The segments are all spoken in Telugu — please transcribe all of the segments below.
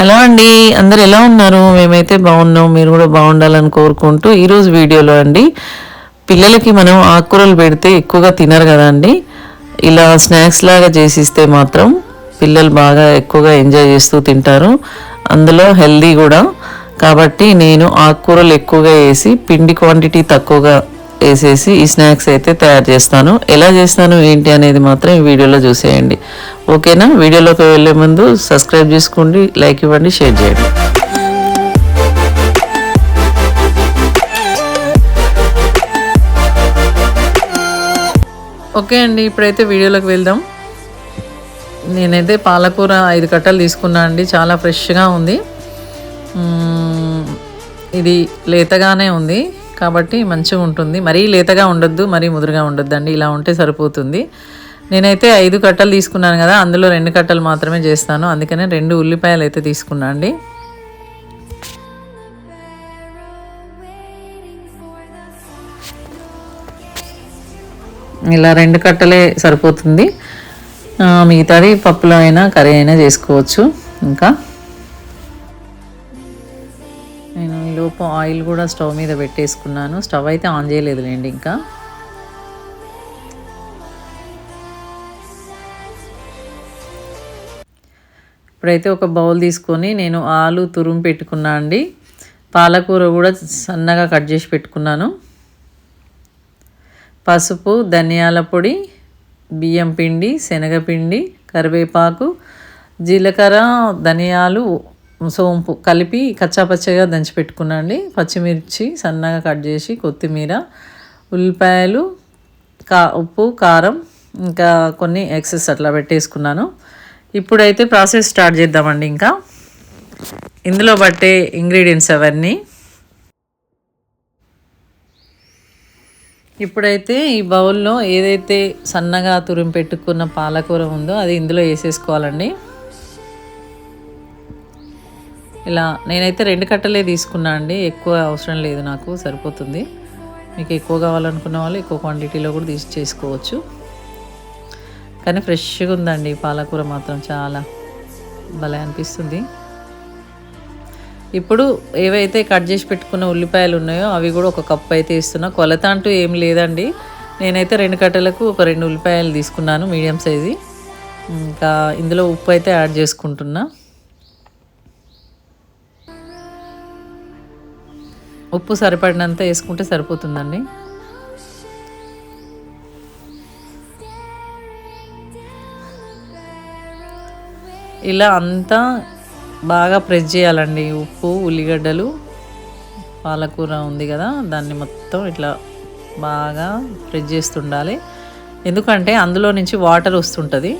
హలో అండి, అందరు ఎలా ఉన్నారు? మేమైతే బాగున్నాం. మీరు కూడా బాగుండాలని కోరుకుంటూ ఈరోజు వీడియోలో అండి, పిల్లలకి మనం ఆకుకూరలు పెడితే ఎక్కువగా తినరు కదా అండి. ఇలా స్నాక్స్ లాగా చేసిస్తే మాత్రం పిల్లలు బాగా ఎక్కువగా ఎంజాయ్ చేస్తూ తింటారు. అందులో హెల్దీ కూడా. కాబట్టి నేను ఆకుకూరలు ఎక్కువగా వేసి పిండి క్వాంటిటీ తక్కువగా వేసేసి ఈ స్నాక్స్ అయితే తయారు చేస్తాను. ఎలా చేస్తాను ఏంటి అనేది మాత్రం ఈ వీడియోలో చూసేయండి. ఓకేనా? వీడియోలోకి వెళ్ళే ముందు సబ్స్క్రైబ్ చేసుకోండి, లైక్ ఇవ్వండి, షేర్ చేయండి. ఓకే అండి, ఇప్పుడైతే వీడియోలోకి వెళ్దాం. నేనైతే పాలకూర 5 కట్టలు తీసుకున్నా అండి. చాలా ఫ్రెష్గా ఉంది. ఇది లేతగానే ఉంది కాబట్టి మంచిగా ఉంటుంది. మరీ లేతగా ఉండొద్దు, మరీ ముదురుగా ఉండొద్దండి. ఇలా ఉంటే సరిపోతుంది. నేనైతే 5 కట్టలు తీసుకున్నాను కదా, అందులో 2 కట్టలు మాత్రమే చేస్తాను. అందుకనే 2 ఉల్లిపాయలు అయితే తీసుకున్నా అండి. ఇలా 2 కట్టలే సరిపోతుంది. మిగతాది పప్పులో అయినా కర్రీ అయినా చేసుకోవచ్చు. ఇంకా నేను ఈలోపు ఆయిల్ కూడా స్టవ్ మీద పెట్టేసుకున్నాను. స్టవ్ అయితే ఆన్ చేయలేదులేండి. ఇంకా ఇప్పుడైతే ఒక బౌల్ తీసుకొని నేను ఆలు తురుము పెట్టుకున్నా అండి. పాలకూర కూడా సన్నగా కట్ చేసి పెట్టుకున్నాను. పసుపు, ధనియాల పొడి, బియ్యం పిండి, శనగపిండి, కరివేపాకు, జీలకర్ర, ధనియాలు, సోంపు కలిపి కచ్చాపచ్చగా దంచి పెట్టుకున్నా అండి. పచ్చిమిర్చి సన్నగా కట్ చేసి, కొత్తిమీర, ఉల్లిపాయలు, ఉప్పు, కారం, ఇంకా కొన్ని ఎగ్స్ అట్లా పెట్టేసుకున్నాను. ఇప్పుడైతే ప్రాసెస్ స్టార్ట్ చేద్దామండి. ఇంకా ఇందులో పట్టే ఇంగ్రీడియంట్స్ అవన్నీ ఇప్పుడైతే ఈ బౌల్లో ఏదైతే సన్నగా తురిమి పెట్టుకున్న పాలకూర ఉందో అది ఇందులో వేసేసుకోవాలండి. ఇలా నేనైతే 2 కట్టలే తీసుకున్నా అండి. ఎక్కువ అవసరం లేదు, నాకు సరిపోతుంది. మీకు ఎక్కువ కావాలనుకున్న వాళ్ళు ఎక్కువ క్వాంటిటీలో కూడా తీసి చేసుకోవచ్చు. కానీ ఫ్రెష్గా ఉందండి పాలకూర మాత్రం, చాలా భలే అనిపిస్తుంది. ఇప్పుడు ఏవైతే కట్ చేసి పెట్టుకున్న ఉల్లిపాయలు ఉన్నాయో అవి కూడా ఒక కప్పు అయితే ఇస్తున్నా. కొలత అంటూ ఏం లేదండి. నేనైతే 2 కట్టలకు ఒక 2 ఉల్లిపాయలు తీసుకున్నాను, మీడియం సైజు. ఇంకా ఇందులో ఉప్పు అయితే యాడ్ చేసుకుంటున్నా. ఉప్పు సరిపడినంత వేసుకుంటే సరిపోతుందండి. ఇలా అంతా బాగా ప్రెస్ చేయాలండి. ఉప్పు, ఉల్లిగడ్డలు, పాలకూర ఉంది కదా, దాన్ని మొత్తం ఇట్లా బాగా ప్రెస్ చేస్తుండాలి. ఎందుకంటే అందులో నుంచి వాటర్ వస్తుంటుంది.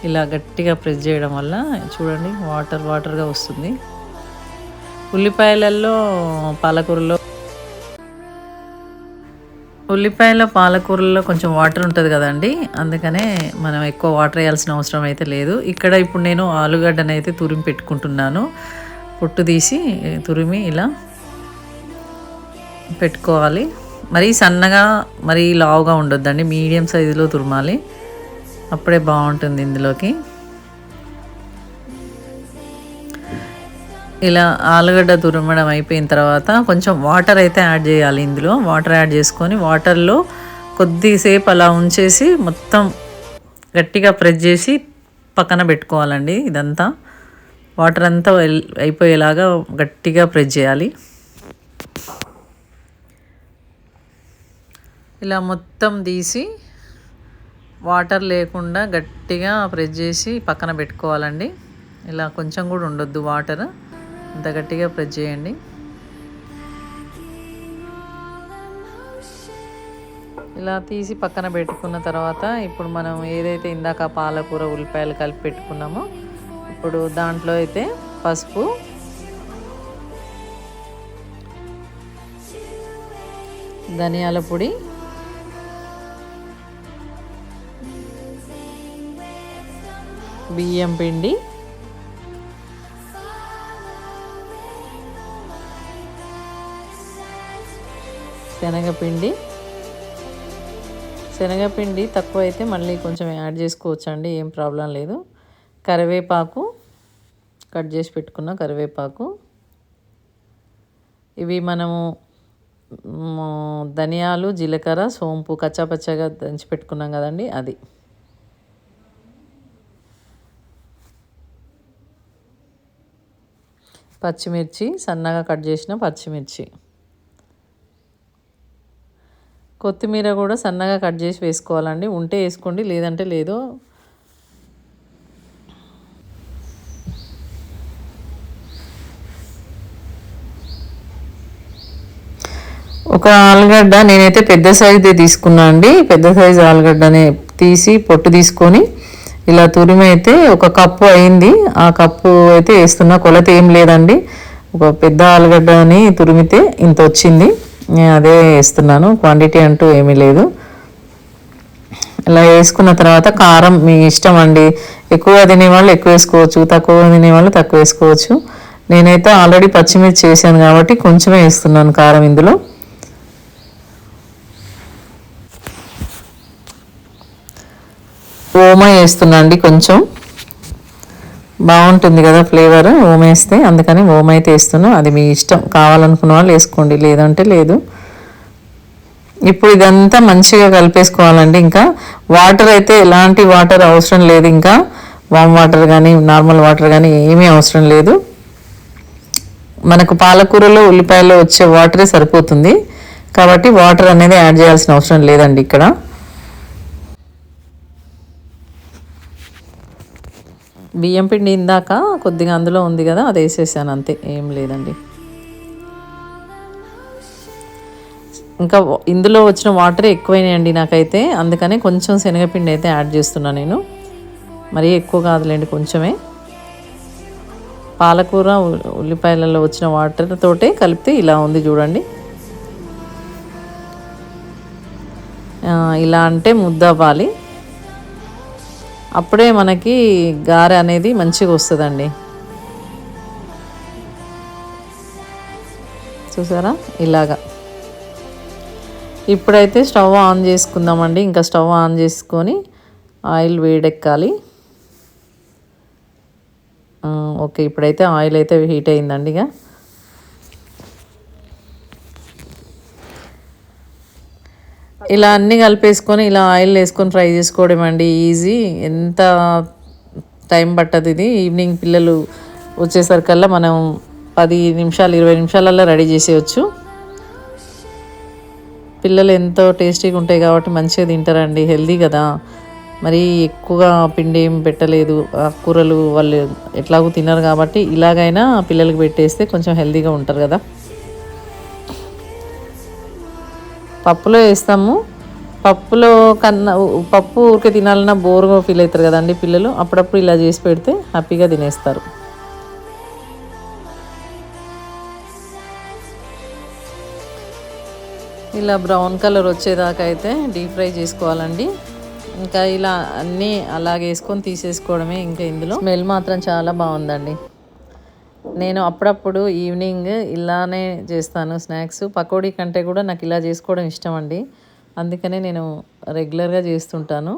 ఇలా గట్టిగా ప్రెస్ చేయడం వల్ల చూడండి వాటర్గా వస్తుంది. పాలకూరలో కొంచెం వాటర్ ఉంటుంది కదండి, అందుకనే మనం ఎక్కువ వాటర్ వేయాల్సిన అవసరం అయితే లేదు. ఇప్పుడు నేను ఆలుగడ్డను అయితే తురిమి పెట్టుకుంటున్నాను. పొట్టు తీసి తురిమి ఇలా పెట్టుకోవాలి. మరీ సన్నగా మరీ లావుగా ఉండొద్దండి, మీడియం సైజులో తురమాలి, అప్పుడే బాగుంటుంది ఇందులోకి. ఇలా ఆలుగడ్డ తురమడం అయిపోయిన తర్వాత కొంచెం వాటర్ అయితే యాడ్ చేయాలి. ఇందులో వాటర్ యాడ్ చేసుకొని వాటర్లో కొద్దిసేపు అలా ఉంచేసి మొత్తం గట్టిగా ప్రెస్ చేసి పక్కన పెట్టుకోవాలండి. ఇదంతా వాటర్ అంతా అయిపోయేలాగా గట్టిగా ప్రెస్ చేయాలి. ఇలా మొత్తం తీసి వాటర్ లేకుండా గట్టిగా ప్రెస్ చేసి పక్కన పెట్టుకోవాలండి. ఇలా కొంచెం కూడా ఉండొద్దు వాటర్, అంత గట్టిగా ప్రెస్ చేయండి. ఇలా తీసి పక్కన పెట్టుకున్న తర్వాత ఇప్పుడు మనం ఏదైతే ఇందాక పాలకూర, ఉల్లిపాయలు కలిపి పెట్టుకున్నామో ఇప్పుడు దాంట్లో అయితే పసుపు, ధనియాల పొడి, బియ్యం పిండి, శనగపిండి తక్కువ అయితే మళ్ళీ కొంచెం యాడ్ చేసుకోవచ్చు అండి, ఏం ప్రాబ్లం లేదు. కరివేపాకు, కట్ చేసి పెట్టుకున్న కరివేపాకు. ఇవి మనము ధనియాలు, జీలకర్ర, సోంపు కచ్చాపచ్చాగా దంచి పెట్టుకున్నాం కదండి, అది. పచ్చిమిర్చి, సన్నగా కట్ చేసిన పచ్చిమిర్చి. కొత్తిమీర కూడా సన్నగా కట్ చేసి వేసుకోవాలండి, ఉంటే వేసుకోండి, లేదంటే లేదు. ఒక ఆలుగడ్డ నేనైతే పెద్ద సైజుదే తీసుకున్నా అండి. పెద్ద సైజు ఆలుగడ్డని తీసి పొట్టు తీసుకొని ఇలా తురిమి అయితే ఒక కప్పు అయింది. ఆ కప్పు అయితే వేస్తున్నా, కొలత ఏం లేదండి. ఒక పెద్ద ఆలుగడ్డని తురిమితే ఇంత వచ్చింది, నేను అదే వేస్తున్నాను, క్వాంటిటీ అంటూ ఏమీ లేదు. ఇలా వేసుకున్న తర్వాత కారం మీ ఇష్టం అండి. ఎక్కువ తినేవాళ్ళు ఎక్కువ వేసుకోవచ్చు, తక్కువ తినేవాళ్ళు తక్కువ వేసుకోవచ్చు. నేనైతే ఆల్రెడీ పచ్చిమిర్చి చేశాను కాబట్టి కొంచెమే వేస్తున్నాను కారం ఇందులో. ఓమా వేస్తున్నా అండి, కొంచెం బాగుంటుంది కదా ఫ్లేవర్ ఓమ వేస్తే, అందుకని ఓమ అయితే వేస్తున్నా. అది మీ ఇష్టం, కావాలనుకున్న వాళ్ళు వేసుకోండి, లేదంటే లేదు. ఇప్పుడు ఇదంతా మంచిగా కలిపేసుకోవాలండి. ఇంకా వాటర్ అయితే ఎలాంటి వాటర్ అవసరం లేదు, ఇంకా వామ్ వాటర్ కానీ నార్మల్ వాటర్ కానీ ఏమీ అవసరం లేదు. మనకు పాలకూరలో ఉల్లిపాయలో వచ్చే వాటరే సరిపోతుంది కాబట్టి వాటర్ అనేది యాడ్ చేయాల్సిన అవసరం లేదండి. ఇక్కడ బియ్యం పిండి ఇందాక కొద్దిగా అందులో ఉంది కదా, అది వేసేసాను అంతే, ఏం లేదండి. ఇంకా ఇందులో వచ్చిన వాటర్ ఎక్కువైనాయండి నాకైతే, అందుకని కొంచెం శనగపిండి అయితే యాడ్ చేస్తున్నాను నేను. మరీ ఎక్కువ కాదులేండి, కొంచెమే. పాలకూర ఉల్లిపాయలలో వచ్చిన వాటర్ తోటే కలిపితే ఇలా ఉంది చూడండి. ఇలా అంటే ముద్ద అవ్వాలి, అప్పుడే మనకి గారె అనేది మంచిగా వస్తుందండి. చూసారా ఇలాగా. ఇప్పుడైతే స్టవ్ ఆన్ చేసుకుందామండి. ఇంకా స్టవ్ ఆన్ చేసుకొని ఆయిల్ వేడెక్కాలి. ఓకే, ఇప్పుడైతే ఆయిల్ అయితే హీట్ అయిందండి. ఇక ఇలా అన్నీ కలిపేసుకొని ఇలా ఆయిల్ వేసుకొని ఫ్రై చేసుకోవడం అండి, ఈజీ. ఎంత టైం పట్టదు ఇది. ఈవినింగ్ పిల్లలు వచ్చేసరికల్లా మనం 10 నిమిషాలు 20 నిమిషాలల్లో రెడీ చేసేయచ్చు. పిల్లలు ఎంతో టేస్టీగా ఉంటాయి కాబట్టి మంచిగా తింటారండి, హెల్దీ కదా. మరి ఎక్కువగా పిండి ఏం పెట్టలేదు, కూరలు వాళ్ళు ఎట్లాగూ తినరు కాబట్టి ఇలాగైనా పిల్లలకి పెట్టేస్తే కొంచెం హెల్దీగా ఉంటారు కదా. పప్పులో వేస్తాము, పప్పులో కన్నా పప్పు ఊరికే తినాలన్నా బోర్గా ఫీల్ అవుతారు కదండి పిల్లలు, అప్పుడప్పుడు ఇలా చేసి పెడితే హ్యాపీగా తినేస్తారు. ఇలా బ్రౌన్ కలర్ వచ్చేదాకా అయితే డీప్ ఫ్రై చేసుకోవాలండి. ఇంకా ఇలా అన్నీ అలాగే వేసుకొని తీసేసుకోవడమే. ఇంకా ఇందులో స్మెల్ మాత్రం చాలా బాగుందండి. నేను అప్పుడప్పుడు ఈవినింగ్ ఇలానే చేస్తాను స్నాక్స్. పకోడీ కంటే కూడా నాకు ఇలా చేసుకోవడం ఇష్టం అండి, అందుకనే నేను రెగ్యులర్గా చేస్తుంటాను.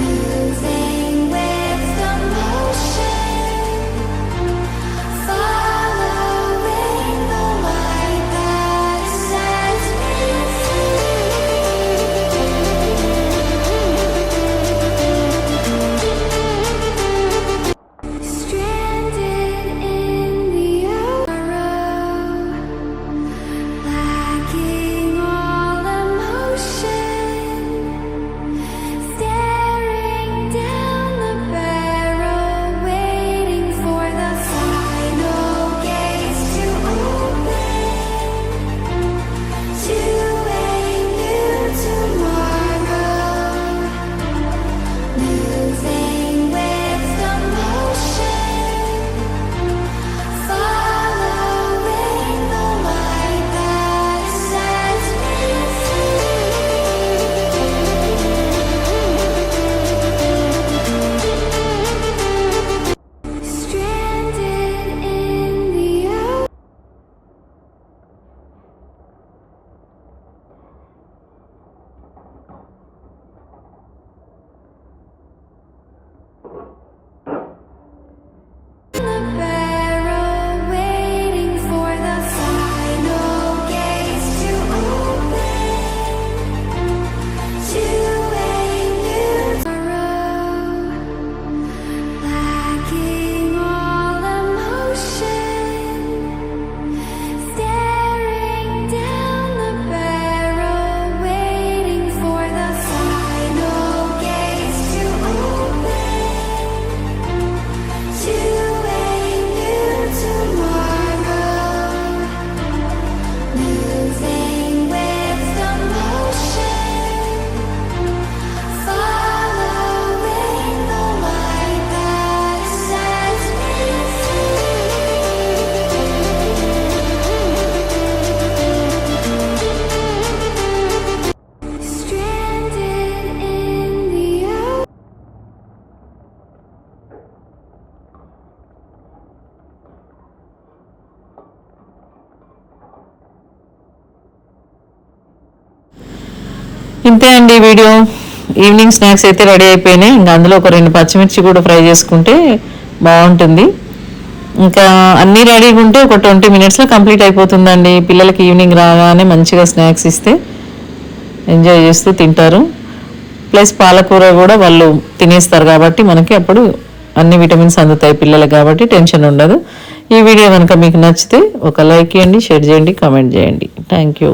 Moving ఇంతే అండి వీడియో. ఈవినింగ్ స్నాక్స్ అయితే రెడీ అయిపోయినాయి. ఇంకా అందులో ఒక 2 పచ్చిమిర్చి కూడా ఫ్రై చేసుకుంటే బాగుంటుంది. ఇంకా అన్నీ రెడీగా ఉంటే ఒక 20 minutesలో కంప్లీట్ అయిపోతుందండి. పిల్లలకి ఈవినింగ్ రాగానే మంచిగా స్నాక్స్ ఇస్తే ఎంజాయ్ చేస్తూ తింటారు. ప్లస్ పాలకూర కూడా వాళ్ళు తినేస్తారు కాబట్టి మనకి అప్పుడు అన్ని విటమిన్స్ అందుతాయి పిల్లలకి, కాబట్టి టెన్షన్ ఉండదు. ఈ వీడియో కనుక మీకు నచ్చితే ఒక లైక్ చేయండి, షేర్ చేయండి, కామెంట్ చేయండి. Thank you.